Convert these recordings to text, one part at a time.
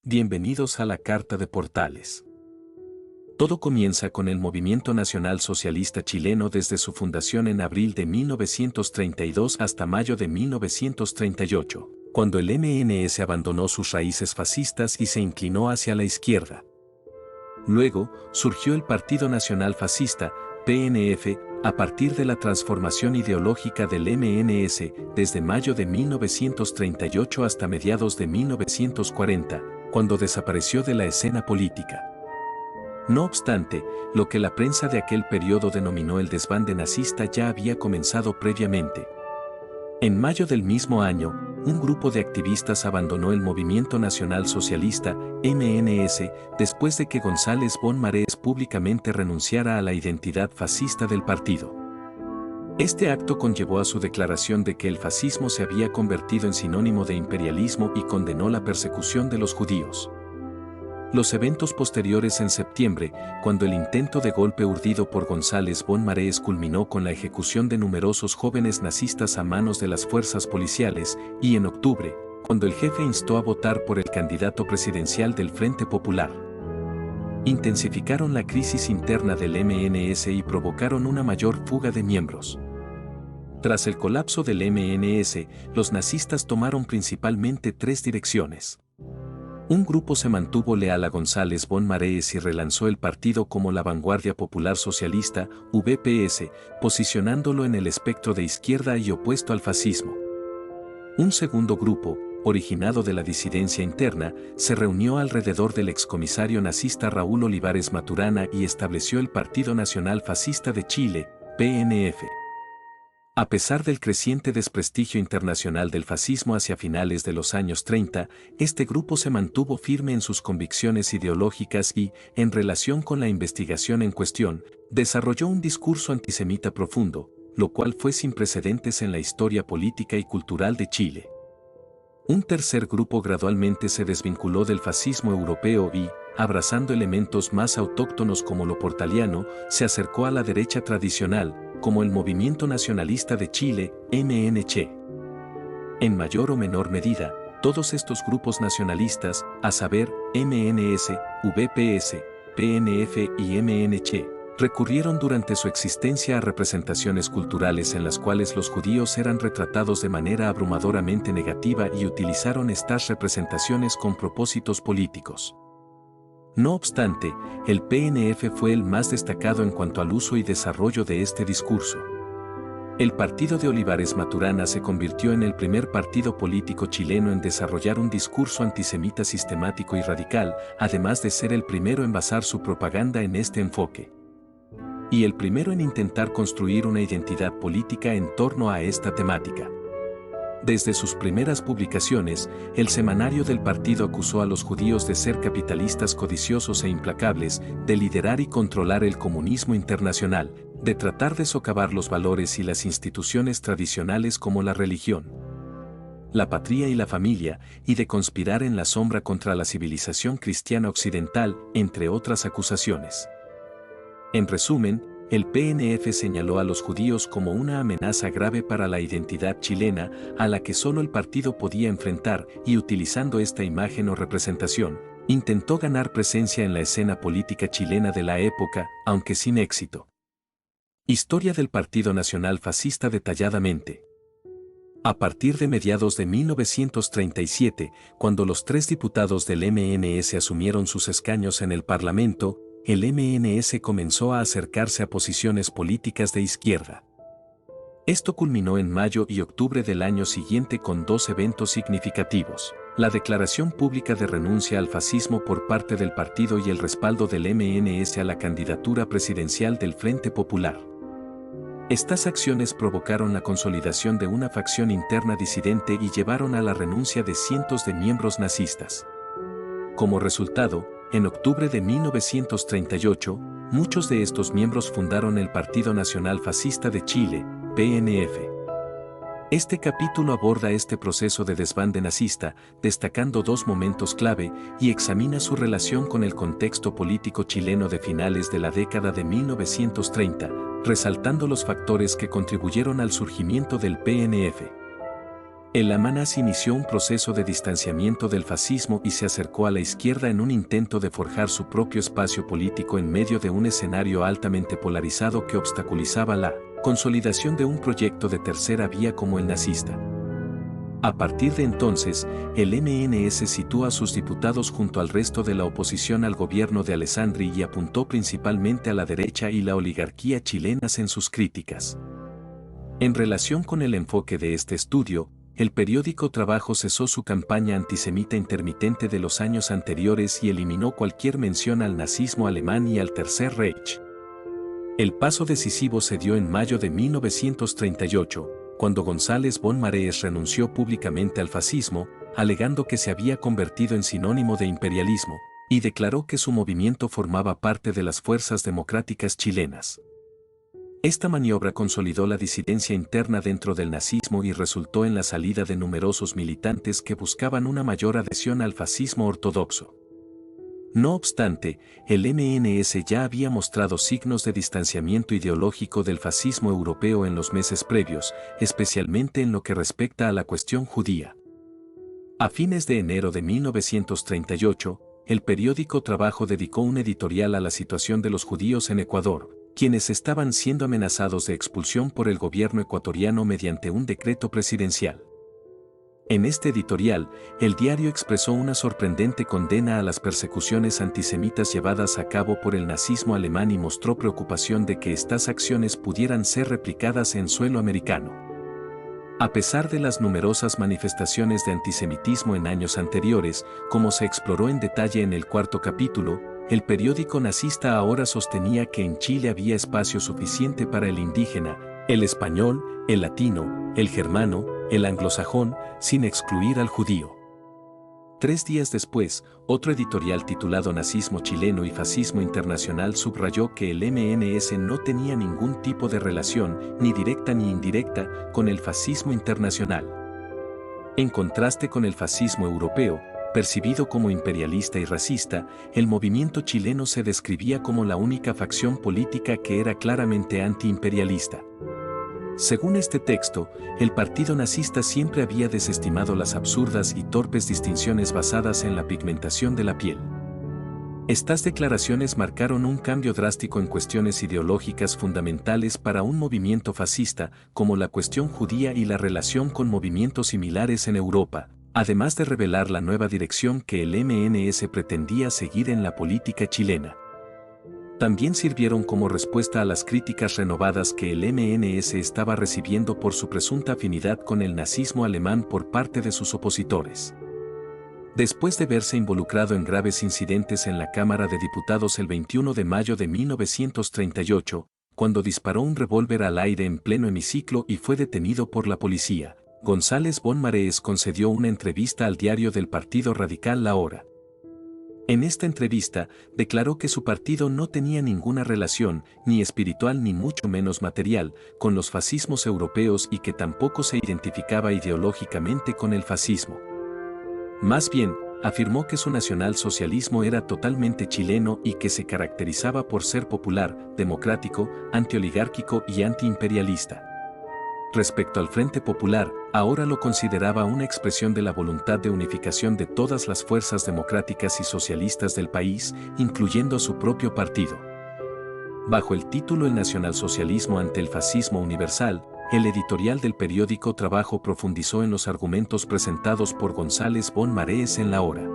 Bienvenidos a la Carta de Portales. Todo comienza con el Movimiento Nacional Socialista Chileno desde su fundación en abril de 1932 hasta mayo de 1938, cuando el MNS abandonó sus raíces fascistas y se inclinó hacia la izquierda. Luego, surgió el Partido Nacional Fascista, PNF, a partir de la transformación ideológica del MNS desde mayo de 1938 hasta mediados de 1940, cuando desapareció de la escena política. No obstante, lo que la prensa de aquel periodo denominó el desbande nazista ya había comenzado previamente. En mayo del mismo año, un grupo de activistas abandonó el Movimiento Nacional Socialista, MNS, después de que González Bon Marés públicamente renunciara a la identidad fascista del partido. Este acto conllevó a su declaración de que el fascismo se había convertido en sinónimo de imperialismo y condenó la persecución de los judíos. Los eventos posteriores en septiembre, cuando el intento de golpe urdido por González Bon Marés culminó con la ejecución de numerosos jóvenes nazistas a manos de las fuerzas policiales, y en octubre, cuando el jefe instó a votar por el candidato presidencial del Frente Popular, intensificaron la crisis interna del MNS y provocaron una mayor fuga de miembros. Tras el colapso del MNS, los nazistas tomaron principalmente tres direcciones. Un grupo se mantuvo leal a González Bon Marés y relanzó el partido como la Vanguardia Popular Socialista, VPS, posicionándolo en el espectro de izquierda y opuesto al fascismo. Un segundo grupo, originado de la disidencia interna, se reunió alrededor del excomisario nazista Raúl Olivares Maturana y estableció el Partido Nacional Fascista de Chile, PNF. A pesar del creciente desprestigio internacional del fascismo hacia finales de los años 30, este grupo se mantuvo firme en sus convicciones ideológicas y, en relación con la investigación en cuestión, desarrolló un discurso antisemita profundo, lo cual fue sin precedentes en la historia política y cultural de Chile. Un tercer grupo gradualmente se desvinculó del fascismo europeo y, abrazando elementos más autóctonos como lo portaliano, se acercó a la derecha tradicional, como el Movimiento Nacionalista de Chile, MNC. En mayor o menor medida, todos estos grupos nacionalistas, a saber, MNS, VPS, PNF y MNC, recurrieron durante su existencia a representaciones culturales en las cuales los judíos eran retratados de manera abrumadoramente negativa y utilizaron estas representaciones con propósitos políticos. No obstante, el PNF fue el más destacado en cuanto al uso y desarrollo de este discurso. El partido de Olivares Maturana se convirtió en el primer partido político chileno en desarrollar un discurso antisemita sistemático y radical, además de ser el primero en basar su propaganda en este enfoque. Y el primero en intentar construir una identidad política en torno a esta temática. Desde sus primeras publicaciones, el semanario del partido acusó a los judíos de ser capitalistas codiciosos e implacables, de liderar y controlar el comunismo internacional, de tratar de socavar los valores y las instituciones tradicionales como la religión, la patria y la familia, y de conspirar en la sombra contra la civilización cristiana occidental, entre otras acusaciones. En resumen, el PNF señaló a los judíos como una amenaza grave para la identidad chilena, a la que solo el partido podía enfrentar, y utilizando esta imagen o representación, intentó ganar presencia en la escena política chilena de la época, aunque sin éxito. Historia del Partido Nacional Fascista detalladamente. A partir de mediados de 1937, cuando los tres diputados del MNS asumieron sus escaños en el Parlamento, el MNS comenzó a acercarse a posiciones políticas de izquierda. Esto culminó en mayo y octubre del año siguiente con dos eventos significativos: la declaración pública de renuncia al fascismo por parte del partido y el respaldo del MNS a la candidatura presidencial del Frente Popular. Estas acciones provocaron la consolidación de una facción interna disidente y llevaron a la renuncia de cientos de miembros nazistas. Como resultado, en octubre de 1938, muchos de estos miembros fundaron el Partido Nacional Fascista de Chile, PNF. Este capítulo aborda este proceso de desbande nazista, destacando dos momentos clave, y examina su relación con el contexto político chileno de finales de la década de 1930, resaltando los factores que contribuyeron al surgimiento del PNF. El Amanaz inició un proceso de distanciamiento del fascismo y se acercó a la izquierda en un intento de forjar su propio espacio político en medio de un escenario altamente polarizado que obstaculizaba la consolidación de un proyecto de tercera vía como el nazista. A partir de entonces, el MNS sitúa a sus diputados junto al resto de la oposición al gobierno de Alessandri y apuntó principalmente a la derecha y la oligarquía chilenas en sus críticas. En relación con el enfoque de este estudio, el periódico Trabajo cesó su campaña antisemita intermitente de los años anteriores y eliminó cualquier mención al nazismo alemán y al Tercer Reich. El paso decisivo se dio en mayo de 1938, cuando González von Marees renunció públicamente al fascismo, alegando que se había convertido en sinónimo de imperialismo, y declaró que su movimiento formaba parte de las fuerzas democráticas chilenas. Esta maniobra consolidó la disidencia interna dentro del nazismo y resultó en la salida de numerosos militantes que buscaban una mayor adhesión al fascismo ortodoxo. No obstante, el MNS ya había mostrado signos de distanciamiento ideológico del fascismo europeo en los meses previos, especialmente en lo que respecta a la cuestión judía. A fines de enero de 1938, el periódico Trabajo dedicó un editorial a la situación de los judíos en Ecuador, quienes estaban siendo amenazados de expulsión por el gobierno ecuatoriano mediante un decreto presidencial. En este editorial, el diario expresó una sorprendente condena a las persecuciones antisemitas llevadas a cabo por el nazismo alemán y mostró preocupación de que estas acciones pudieran ser replicadas en suelo americano. A pesar de las numerosas manifestaciones de antisemitismo en años anteriores, como se exploró en detalle en el cuarto capítulo, el periódico nazista ahora sostenía que en Chile había espacio suficiente para el indígena, el español, el latino, el germano, el anglosajón, sin excluir al judío. 3 días después, otro editorial titulado Nazismo chileno y Fascismo internacional subrayó que el MNS no tenía ningún tipo de relación, ni directa ni indirecta, con el fascismo internacional. En contraste con el fascismo europeo, percibido como imperialista y racista, el movimiento chileno se describía como la única facción política que era claramente antiimperialista. Según este texto, el partido nazista siempre había desestimado las absurdas y torpes distinciones basadas en la pigmentación de la piel. Estas declaraciones marcaron un cambio drástico en cuestiones ideológicas fundamentales para un movimiento fascista, como la cuestión judía y la relación con movimientos similares en Europa, además de revelar la nueva dirección que el MNS pretendía seguir en la política chilena. También sirvieron como respuesta a las críticas renovadas que el MNS estaba recibiendo por su presunta afinidad con el nazismo alemán por parte de sus opositores. Después de verse involucrado en graves incidentes en la Cámara de Diputados el 21 de mayo de 1938, cuando disparó un revólver al aire en pleno hemiciclo y fue detenido por la policía, González von Marees concedió una entrevista al diario del Partido Radical La Hora. En esta entrevista, declaró que su partido no tenía ninguna relación, ni espiritual ni mucho menos material, con los fascismos europeos y que tampoco se identificaba ideológicamente con el fascismo. Más bien, afirmó que su nacionalsocialismo era totalmente chileno y que se caracterizaba por ser popular, democrático, antioligárquico y antiimperialista. Respecto al Frente Popular, ahora lo consideraba una expresión de la voluntad de unificación de todas las fuerzas democráticas y socialistas del país, incluyendo a su propio partido. Bajo el título El nacionalsocialismo ante el fascismo universal, el editorial del periódico Trabajo profundizó en los argumentos presentados por González von Marees en La Hora.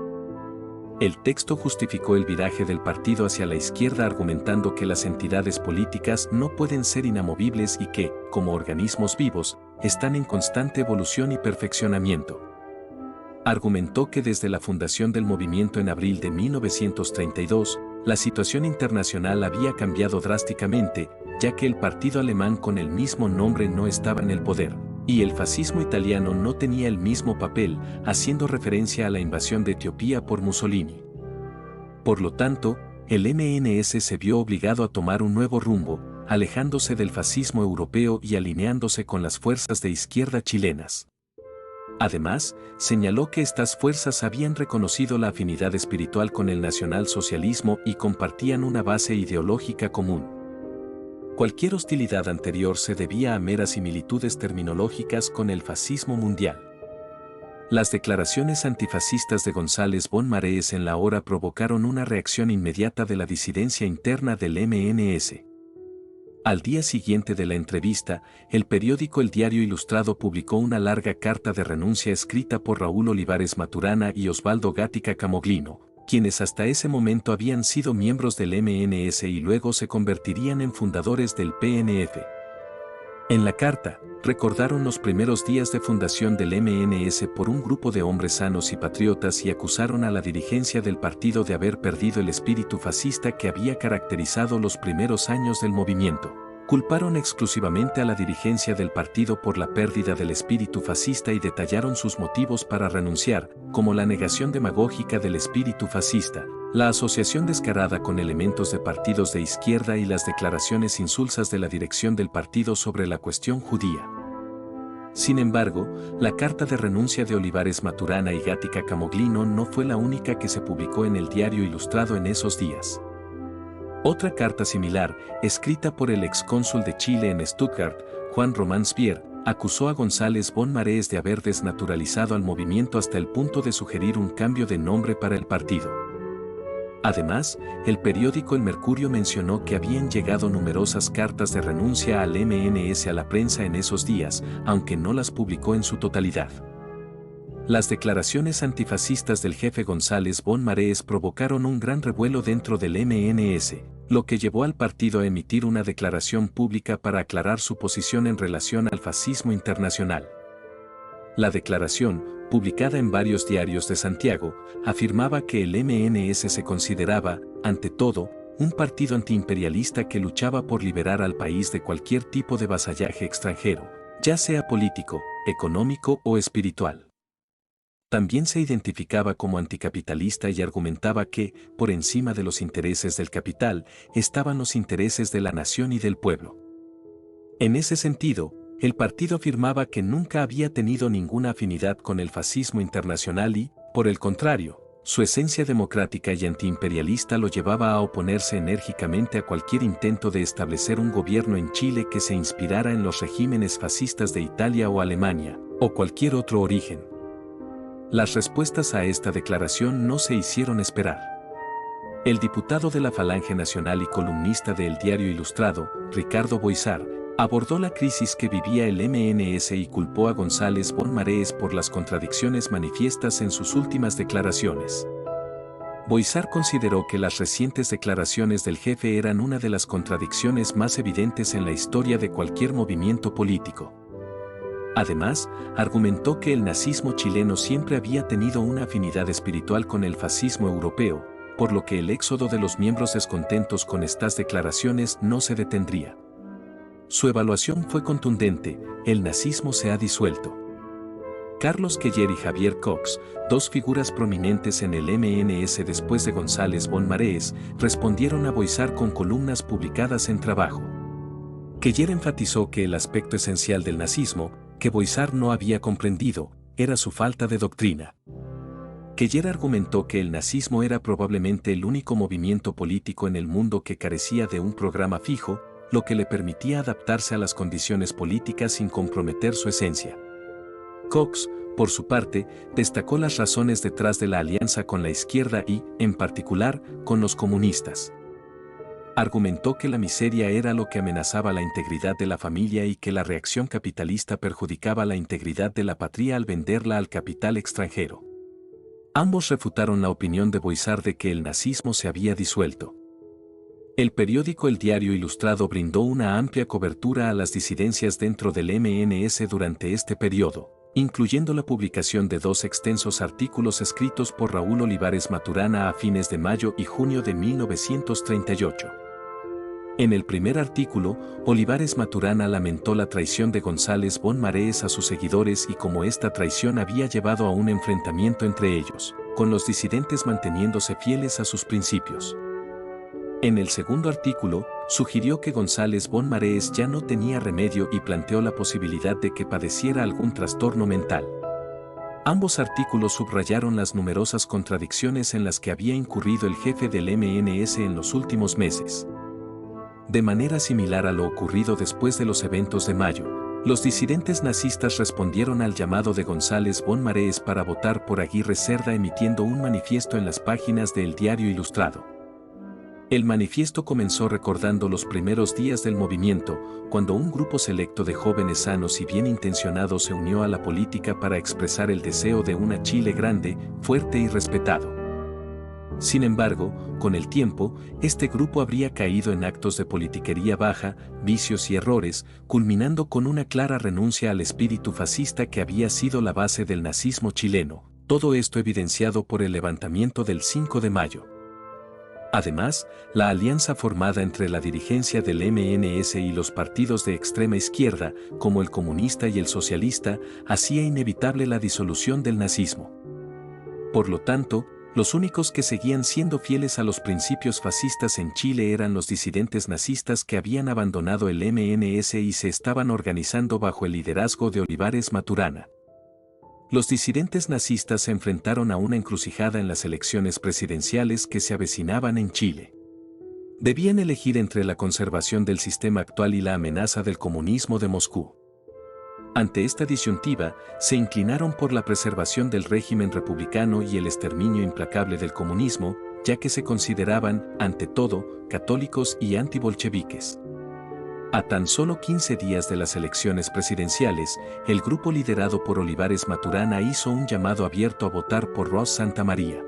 El texto justificó el viraje del partido hacia la izquierda argumentando que las entidades políticas no pueden ser inamovibles y que, como organismos vivos, están en constante evolución y perfeccionamiento. Argumentó que desde la fundación del movimiento en abril de 1932, la situación internacional había cambiado drásticamente, ya que el partido alemán con el mismo nombre no estaba en el poder, y el fascismo italiano no tenía el mismo papel, haciendo referencia a la invasión de Etiopía por Mussolini. Por lo tanto, el MNS se vio obligado a tomar un nuevo rumbo, alejándose del fascismo europeo y alineándose con las fuerzas de izquierda chilenas. Además, señaló que estas fuerzas habían reconocido la afinidad espiritual con el nacionalsocialismo y compartían una base ideológica común. Cualquier hostilidad anterior se debía a meras similitudes terminológicas con el fascismo mundial. Las declaraciones antifascistas de González Bon Marees en la hora provocaron una reacción inmediata de la disidencia interna del MNS. Al día siguiente de la entrevista, el periódico El Diario Ilustrado publicó una larga carta de renuncia escrita por Raúl Olivares Maturana y Osvaldo Gatica Camoglino, quienes hasta ese momento habían sido miembros del MNS y luego se convertirían en fundadores del PNF. En la carta, recordaron los primeros días de fundación del MNS por un grupo de hombres sanos y patriotas y acusaron a la dirigencia del partido de haber perdido el espíritu fascista que había caracterizado los primeros años del movimiento. Culparon exclusivamente a la dirigencia del partido por la pérdida del espíritu fascista y detallaron sus motivos para renunciar, como la negación demagógica del espíritu fascista, la asociación descarada con elementos de partidos de izquierda y las declaraciones insulsas de la dirección del partido sobre la cuestión judía. Sin embargo, la carta de renuncia de Olivares Maturana y Gatica Camoglino no fue la única que se publicó en el Diario Ilustrado en esos días. Otra carta similar, escrita por el excónsul de Chile en Stuttgart, Juan Román Spier, acusó a González Bon Marees de haber desnaturalizado al movimiento hasta el punto de sugerir un cambio de nombre para el partido. Además, el periódico El Mercurio mencionó que habían llegado numerosas cartas de renuncia al MNS a la prensa en esos días, aunque no las publicó en su totalidad. Las declaraciones antifascistas del jefe González Bon Marees provocaron un gran revuelo dentro del MNS, lo que llevó al partido a emitir una declaración pública para aclarar su posición en relación al fascismo internacional. La declaración, publicada en varios diarios de Santiago, afirmaba que el MNS se consideraba, ante todo, un partido antiimperialista que luchaba por liberar al país de cualquier tipo de vasallaje extranjero, ya sea político, económico o espiritual. También se identificaba como anticapitalista y argumentaba que, por encima de los intereses del capital, estaban los intereses de la nación y del pueblo. En ese sentido, el partido afirmaba que nunca había tenido ninguna afinidad con el fascismo internacional y, por el contrario, su esencia democrática y antiimperialista lo llevaba a oponerse enérgicamente a cualquier intento de establecer un gobierno en Chile que se inspirara en los regímenes fascistas de Italia o Alemania, o cualquier otro origen. Las respuestas a esta declaración no se hicieron esperar. El diputado de la Falange Nacional y columnista de El Diario Ilustrado, Ricardo Boixar, abordó la crisis que vivía el MNS y culpó a González Bon Marees por las contradicciones manifiestas en sus últimas declaraciones. Boixar consideró que las recientes declaraciones del jefe eran una de las contradicciones más evidentes en la historia de cualquier movimiento político. Además, argumentó que el nazismo chileno siempre había tenido una afinidad espiritual con el fascismo europeo, por lo que el éxodo de los miembros descontentos con estas declaraciones no se detendría. Su evaluación fue contundente: el nazismo se ha disuelto. Carlos Queller y Javier Cox, dos figuras prominentes en el MNS después de González Bon Marees, respondieron a Boixar con columnas publicadas en Trabajo. Queller enfatizó que el aspecto esencial del nazismo, que Boixar no había comprendido, era su falta de doctrina. Queller argumentó que el nazismo era probablemente el único movimiento político en el mundo que carecía de un programa fijo, lo que le permitía adaptarse a las condiciones políticas sin comprometer su esencia. Cox, por su parte, destacó las razones detrás de la alianza con la izquierda y, en particular, con los comunistas. Argumentó que la miseria era lo que amenazaba la integridad de la familia y que la reacción capitalista perjudicaba la integridad de la patria al venderla al capital extranjero. Ambos refutaron la opinión de Boixar de que el nazismo se había disuelto. El periódico El Diario Ilustrado brindó una amplia cobertura a las disidencias dentro del MNS durante este periodo, incluyendo la publicación de dos extensos artículos escritos por Raúl Olivares Maturana a fines de mayo y junio de 1938. En el primer artículo, Olivares Maturana lamentó la traición de González Bon Marees a sus seguidores y cómo esta traición había llevado a un enfrentamiento entre ellos, con los disidentes manteniéndose fieles a sus principios. En el segundo artículo, sugirió que González Bon Marees ya no tenía remedio y planteó la posibilidad de que padeciera algún trastorno mental. Ambos artículos subrayaron las numerosas contradicciones en las que había incurrido el jefe del MNS en los últimos meses. De manera similar a lo ocurrido después de los eventos de mayo, Los disidentes nazistas respondieron al llamado de González Bon Marés para votar por Aguirre Cerda emitiendo un manifiesto en las páginas de El Diario Ilustrado. El manifiesto comenzó recordando los primeros días del movimiento, cuando un grupo selecto de jóvenes sanos y bien intencionados se unió a la política para expresar el deseo de una Chile grande, fuerte y respetado. Sin embargo, con el tiempo, este grupo habría caído en actos de politiquería baja, vicios y errores, culminando con una clara renuncia al espíritu fascista que había sido la base del nazismo chileno, todo esto evidenciado por el levantamiento del 5 de mayo. Además, la alianza formada entre la dirigencia del MNS y los partidos de extrema izquierda, como el comunista y el socialista, hacía inevitable la disolución del nazismo. Por lo tanto, los únicos que seguían siendo fieles a los principios fascistas en Chile eran los disidentes nazistas que habían abandonado el MNS y se estaban organizando bajo el liderazgo de Olivares Maturana. Los disidentes nazistas se enfrentaron a una encrucijada en las elecciones presidenciales que se avecinaban en Chile. Debían elegir entre la conservación del sistema actual y la amenaza del comunismo de Moscú. Ante esta disyuntiva, se inclinaron por la preservación del régimen republicano y el exterminio implacable del comunismo, ya que se consideraban, ante todo, católicos y antibolcheviques. A tan solo 15 días de las elecciones presidenciales, el grupo liderado por Olivares Maturana hizo un llamado abierto a votar por Ros Santamaría.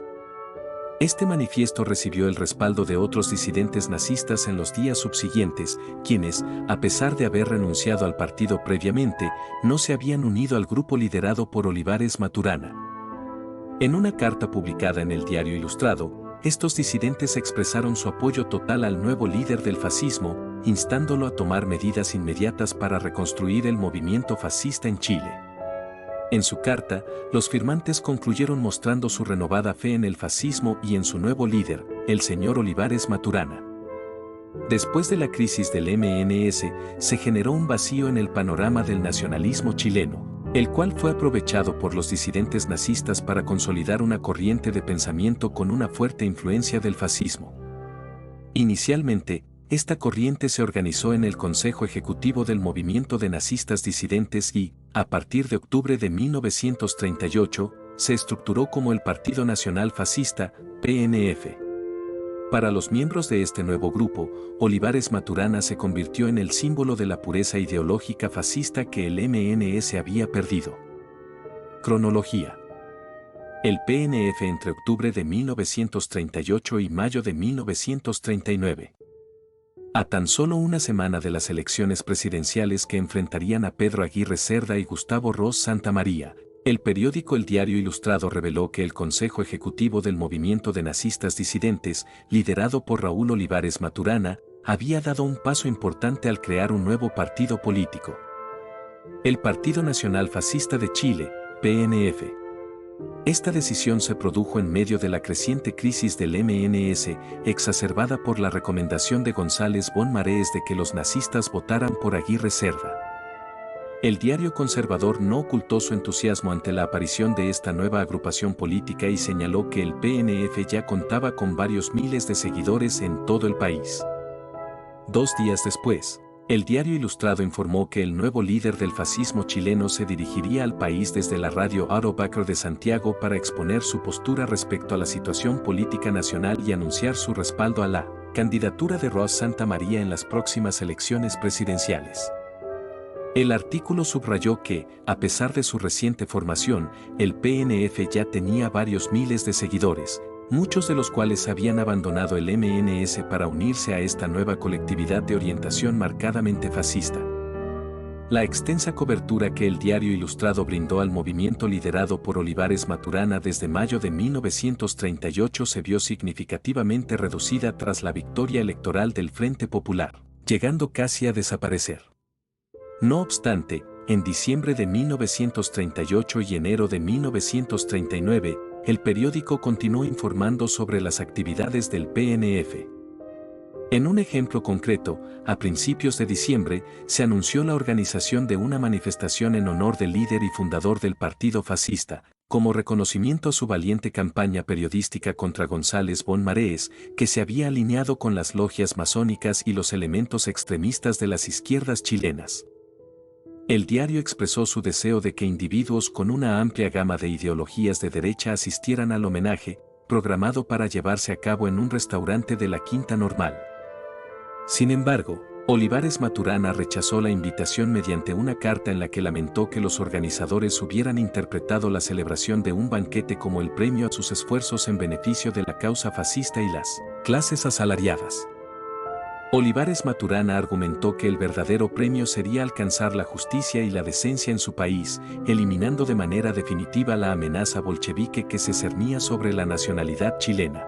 Este manifiesto recibió el respaldo de otros disidentes nazistas en los días subsiguientes, quienes, a pesar de haber renunciado al partido previamente, no se habían unido al grupo liderado por Olivares Maturana. En una carta publicada en el Diario Ilustrado, estos disidentes expresaron su apoyo total al nuevo líder del fascismo, instándolo a tomar medidas inmediatas para reconstruir el movimiento fascista en Chile. En su carta, los firmantes concluyeron mostrando su renovada fe en el fascismo y en su nuevo líder, el señor Olivares Maturana. Después de la crisis del MNS, se generó un vacío en el panorama del nacionalismo chileno, el cual fue aprovechado por los disidentes nazistas para consolidar una corriente de pensamiento con una fuerte influencia del fascismo. Inicialmente, esta corriente se organizó en el Consejo Ejecutivo del Movimiento de Nazistas Disidentes y, a partir de octubre de 1938, se estructuró como el Partido Nacional Fascista, PNF. Para los miembros de este nuevo grupo, Olivares Maturana se convirtió en el símbolo de la pureza ideológica fascista que el MNS había perdido. Cronología. El PNF entre octubre de 1938 y mayo de 1939. A tan solo una semana de las elecciones presidenciales que enfrentarían a Pedro Aguirre Cerda y Gustavo Ros Santamaría, el periódico El Diario Ilustrado reveló que el Consejo Ejecutivo del Movimiento de Nazistas Disidentes, liderado por Raúl Olivares Maturana, había dado un paso importante al crear un nuevo partido político. El Partido Nacional Fascista de Chile, PNF. Esta decisión se produjo en medio de la creciente crisis del MNS, exacerbada por la recomendación de González Bon Marés de que los nazistas votaran por Aguirre Cerda. El diario conservador no ocultó su entusiasmo ante la aparición de esta nueva agrupación política y señaló que el PNF ya contaba con varios miles de seguidores en todo el país. 2 días después, el Diario Ilustrado informó que el nuevo líder del fascismo chileno se dirigiría al país desde la radio Araubacar de Santiago para exponer su postura respecto a la situación política nacional y anunciar su respaldo a la candidatura de Ros Santamaría en las próximas elecciones presidenciales. El artículo subrayó que, a pesar de su reciente formación, el PNF ya tenía varios miles de seguidores, muchos de los cuales habían abandonado el MNS para unirse a esta nueva colectividad de orientación marcadamente fascista. La extensa cobertura que el Diario Ilustrado brindó al movimiento liderado por Olivares Maturana desde mayo de 1938 se vio significativamente reducida tras la victoria electoral del Frente Popular, llegando casi a desaparecer. No obstante, en diciembre de 1938 y enero de 1939, el periódico continuó informando sobre las actividades del PNF. En un ejemplo concreto, a principios de diciembre, se anunció la organización de una manifestación en honor del líder y fundador del partido fascista, como reconocimiento a su valiente campaña periodística contra González Bon Marés, que se había alineado con las logias masónicas y los elementos extremistas de las izquierdas chilenas. El diario expresó su deseo de que individuos con una amplia gama de ideologías de derecha asistieran al homenaje, programado para llevarse a cabo en un restaurante de la Quinta Normal. Sin embargo, Olivares Maturana rechazó la invitación mediante una carta en la que lamentó que los organizadores hubieran interpretado la celebración de un banquete como el premio a sus esfuerzos en beneficio de la causa fascista y las clases asalariadas. Olivares Maturana argumentó que el verdadero premio sería alcanzar la justicia y la decencia en su país, eliminando de manera definitiva la amenaza bolchevique que se cernía sobre la nacionalidad chilena.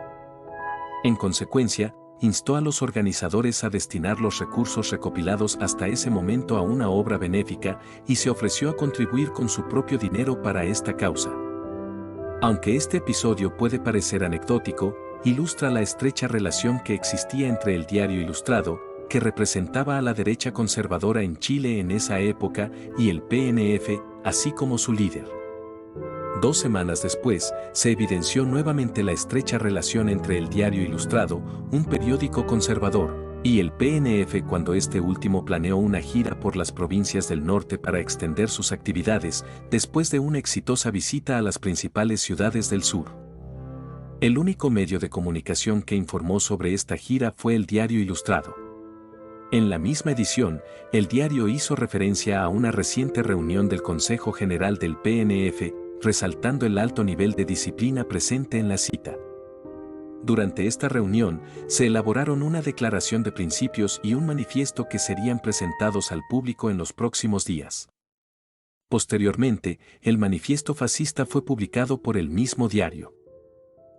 En consecuencia, instó a los organizadores a destinar los recursos recopilados hasta ese momento a una obra benéfica y se ofreció a contribuir con su propio dinero para esta causa. Aunque este episodio puede parecer anecdótico, ilustra la estrecha relación que existía entre el Diario Ilustrado, que representaba a la derecha conservadora en Chile en esa época, y el PNF, así como su líder. 2 semanas después, se evidenció nuevamente la estrecha relación entre el Diario Ilustrado, un periódico conservador, y el PNF cuando este último planeó una gira por las provincias del norte para extender sus actividades, después de una exitosa visita a las principales ciudades del sur. El único medio de comunicación que informó sobre esta gira fue el Diario Ilustrado. En la misma edición, el diario hizo referencia a una reciente reunión del Consejo General del PNF, resaltando el alto nivel de disciplina presente en la cita. Durante esta reunión, se elaboraron una declaración de principios y un manifiesto que serían presentados al público en los próximos días. Posteriormente, el manifiesto fascista fue publicado por el mismo diario.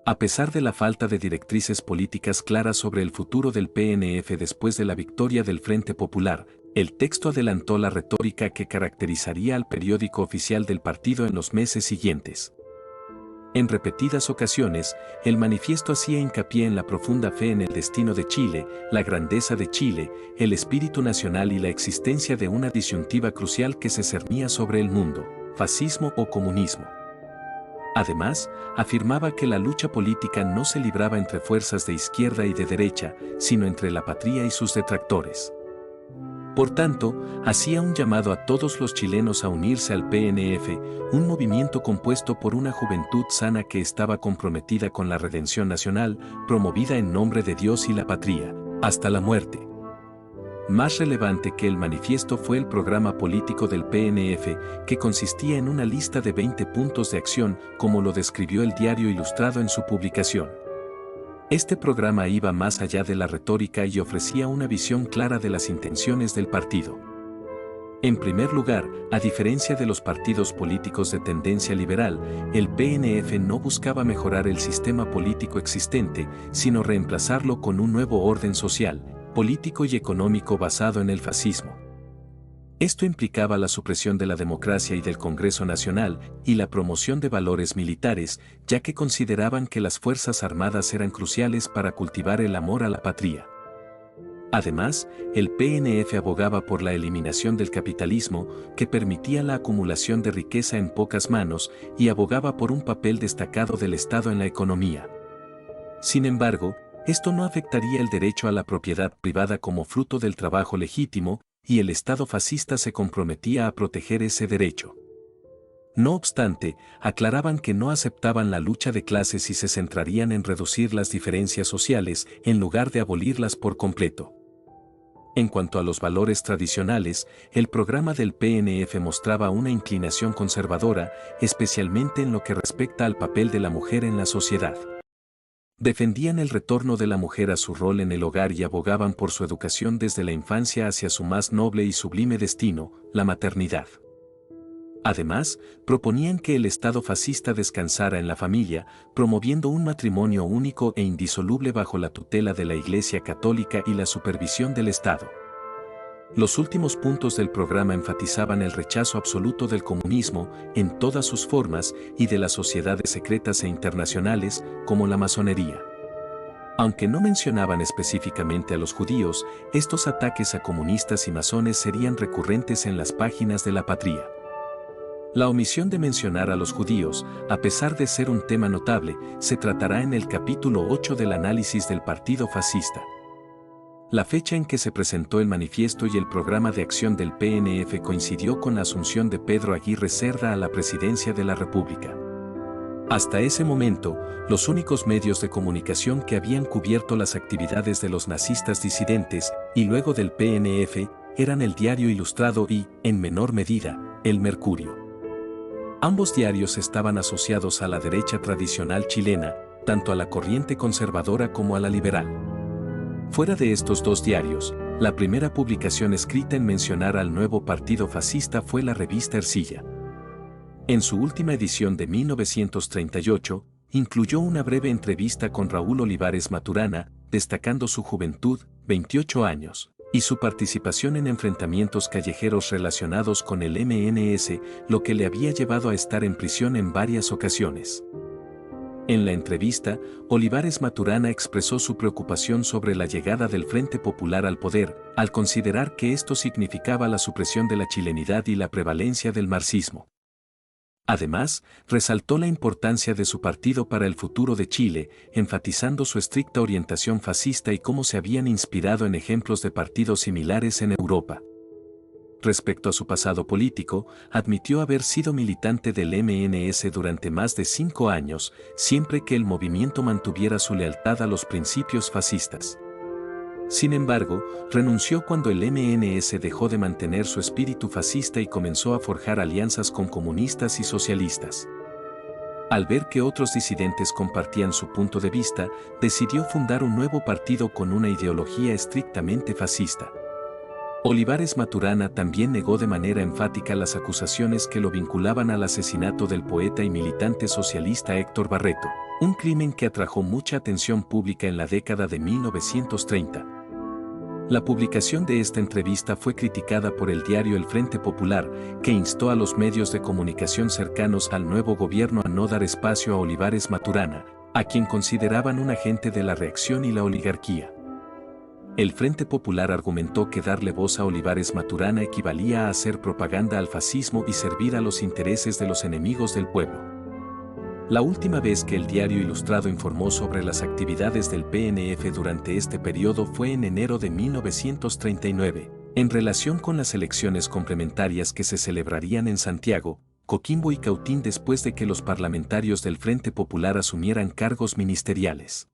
A pesar de la falta de directrices políticas claras sobre el futuro del PNF después de la victoria del Frente Popular, el texto adelantó la retórica que caracterizaría al periódico oficial del partido en los meses siguientes. En repetidas ocasiones, el manifiesto hacía hincapié en la profunda fe en el destino de Chile, la grandeza de Chile, el espíritu nacional y la existencia de una disyuntiva crucial que se cernía sobre el mundo, fascismo o comunismo. Además, afirmaba que la lucha política no se libraba entre fuerzas de izquierda y de derecha, sino entre la patria y sus detractores. Por tanto, hacía un llamado a todos los chilenos a unirse al PNF, un movimiento compuesto por una juventud sana que estaba comprometida con la redención nacional, promovida en nombre de Dios y la patria, hasta la muerte. Más relevante que el manifiesto fue el programa político del PNF, que consistía en una lista de 20 puntos de acción, como lo describió el Diario Ilustrado en su publicación. Este programa iba más allá de la retórica y ofrecía una visión clara de las intenciones del partido. En primer lugar, a diferencia de los partidos políticos de tendencia liberal, el PNF no buscaba mejorar el sistema político existente, sino reemplazarlo con un nuevo orden social, político y económico basado en el fascismo. Esto implicaba la supresión de la democracia y del Congreso Nacional y la promoción de valores militares, ya que consideraban que las Fuerzas Armadas eran cruciales para cultivar el amor a la patria. Además, el PNF abogaba por la eliminación del capitalismo, que permitía la acumulación de riqueza en pocas manos, y abogaba por un papel destacado del Estado en la economía. Sin embargo, esto no afectaría el derecho a la propiedad privada como fruto del trabajo legítimo, y el Estado fascista se comprometía a proteger ese derecho. No obstante, aclaraban que no aceptaban la lucha de clases y se centrarían en reducir las diferencias sociales en lugar de abolirlas por completo. En cuanto a los valores tradicionales, el programa del PNF mostraba una inclinación conservadora, especialmente en lo que respecta al papel de la mujer en la sociedad. Defendían el retorno de la mujer a su rol en el hogar y abogaban por su educación desde la infancia hacia su más noble y sublime destino, la maternidad. Además, proponían que el Estado fascista descansara en la familia, promoviendo un matrimonio único e indisoluble bajo la tutela de la Iglesia Católica y la supervisión del Estado. Los últimos puntos del programa enfatizaban el rechazo absoluto del comunismo en todas sus formas y de las sociedades secretas e internacionales, como la masonería. Aunque no mencionaban específicamente a los judíos, estos ataques a comunistas y masones serían recurrentes en las páginas de La Patria. La omisión de mencionar a los judíos, a pesar de ser un tema notable, se tratará en el capítulo 8 del análisis del partido fascista. La fecha en que se presentó el manifiesto y el programa de acción del PNF coincidió con la asunción de Pedro Aguirre Cerda a la presidencia de la República. Hasta ese momento, los únicos medios de comunicación que habían cubierto las actividades de los nazistas disidentes, y luego del PNF, eran el Diario Ilustrado y, en menor medida, el Mercurio. Ambos diarios estaban asociados a la derecha tradicional chilena, tanto a la corriente conservadora como a la liberal. Fuera de estos dos diarios, la primera publicación escrita en mencionar al nuevo partido fascista fue la revista Ercilla. En su última edición de 1938, incluyó una breve entrevista con Raúl Olivares Maturana, destacando su juventud, 28 años, y su participación en enfrentamientos callejeros relacionados con el MNS, lo que le había llevado a estar en prisión en varias ocasiones. En la entrevista, Olivares Maturana expresó su preocupación sobre la llegada del Frente Popular al poder, al considerar que esto significaba la supresión de la chilenidad y la prevalencia del marxismo. Además, resaltó la importancia de su partido para el futuro de Chile, enfatizando su estricta orientación fascista y cómo se habían inspirado en ejemplos de partidos similares en Europa. Respecto a su pasado político, admitió haber sido militante del MNS durante más de 5 años, siempre que el movimiento mantuviera su lealtad a los principios fascistas. Sin embargo, renunció cuando el MNS dejó de mantener su espíritu fascista y comenzó a forjar alianzas con comunistas y socialistas. Al ver que otros disidentes compartían su punto de vista, decidió fundar un nuevo partido con una ideología estrictamente fascista. Olivares Maturana también negó de manera enfática las acusaciones que lo vinculaban al asesinato del poeta y militante socialista Héctor Barreto, un crimen que atrajo mucha atención pública en la década de 1930. La publicación de esta entrevista fue criticada por el diario El Frente Popular, que instó a los medios de comunicación cercanos al nuevo gobierno a no dar espacio a Olivares Maturana, a quien consideraban un agente de la reacción y la oligarquía. El Frente Popular argumentó que darle voz a Olivares Maturana equivalía a hacer propaganda al fascismo y servir a los intereses de los enemigos del pueblo. La última vez que el Diario Ilustrado informó sobre las actividades del PNF durante este periodo fue en enero de 1939, en relación con las elecciones complementarias que se celebrarían en Santiago, Coquimbo y Cautín después de que los parlamentarios del Frente Popular asumieran cargos ministeriales.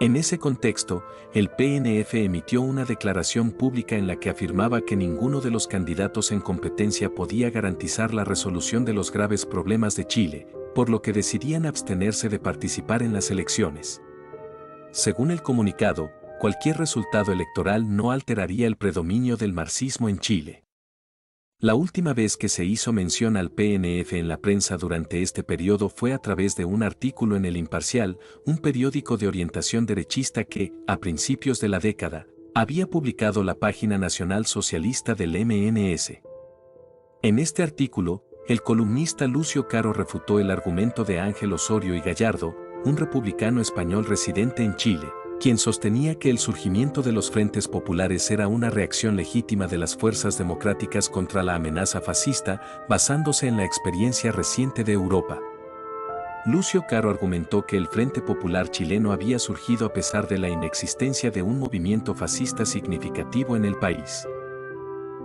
En ese contexto, el PNF emitió una declaración pública en la que afirmaba que ninguno de los candidatos en competencia podía garantizar la resolución de los graves problemas de Chile, por lo que decidían abstenerse de participar en las elecciones. Según el comunicado, cualquier resultado electoral no alteraría el predominio del marxismo en Chile. La última vez que se hizo mención al PNF en la prensa durante este periodo fue a través de un artículo en El Imparcial, un periódico de orientación derechista que, a principios de la década, había publicado la página nacional socialista del MNS. En este artículo, el columnista Lucio Caro refutó el argumento de Ángel Osorio y Gallardo, un republicano español residente en Chile, quien sostenía que el surgimiento de los frentes populares era una reacción legítima de las fuerzas democráticas contra la amenaza fascista, basándose en la experiencia reciente de Europa. Lucio Caro argumentó que el Frente Popular chileno había surgido a pesar de la inexistencia de un movimiento fascista significativo en el país.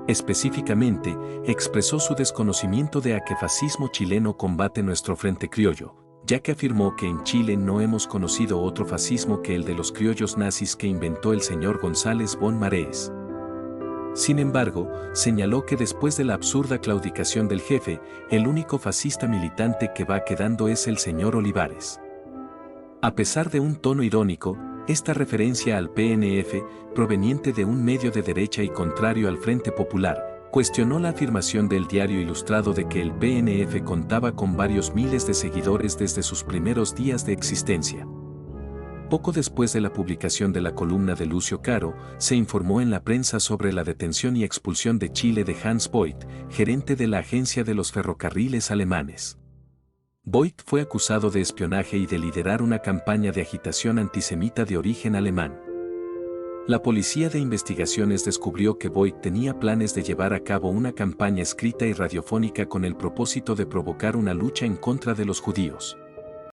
Específicamente, expresó su desconocimiento de a qué fascismo chileno combate nuestro Frente Criollo, ya que afirmó que en Chile no hemos conocido otro fascismo que el de los criollos nazis que inventó el señor González von Marees. Sin embargo, señaló que después de la absurda claudicación del jefe, el único fascista militante que va quedando es el señor Olivares. A pesar de un tono irónico, esta referencia al PNF, proveniente de un medio de derecha y contrario al Frente Popular, cuestionó la afirmación del Diario Ilustrado de que el PNF contaba con varios miles de seguidores desde sus primeros días de existencia. Poco después de la publicación de la columna de Lucio Caro, se informó en la prensa sobre la detención y expulsión de Chile de Hans Voigt, gerente de la agencia de los ferrocarriles alemanes. Voigt fue acusado de espionaje y de liderar una campaña de agitación antisemita de origen alemán. La Policía de Investigaciones descubrió que Voigt tenía planes de llevar a cabo una campaña escrita y radiofónica con el propósito de provocar una lucha en contra de los judíos.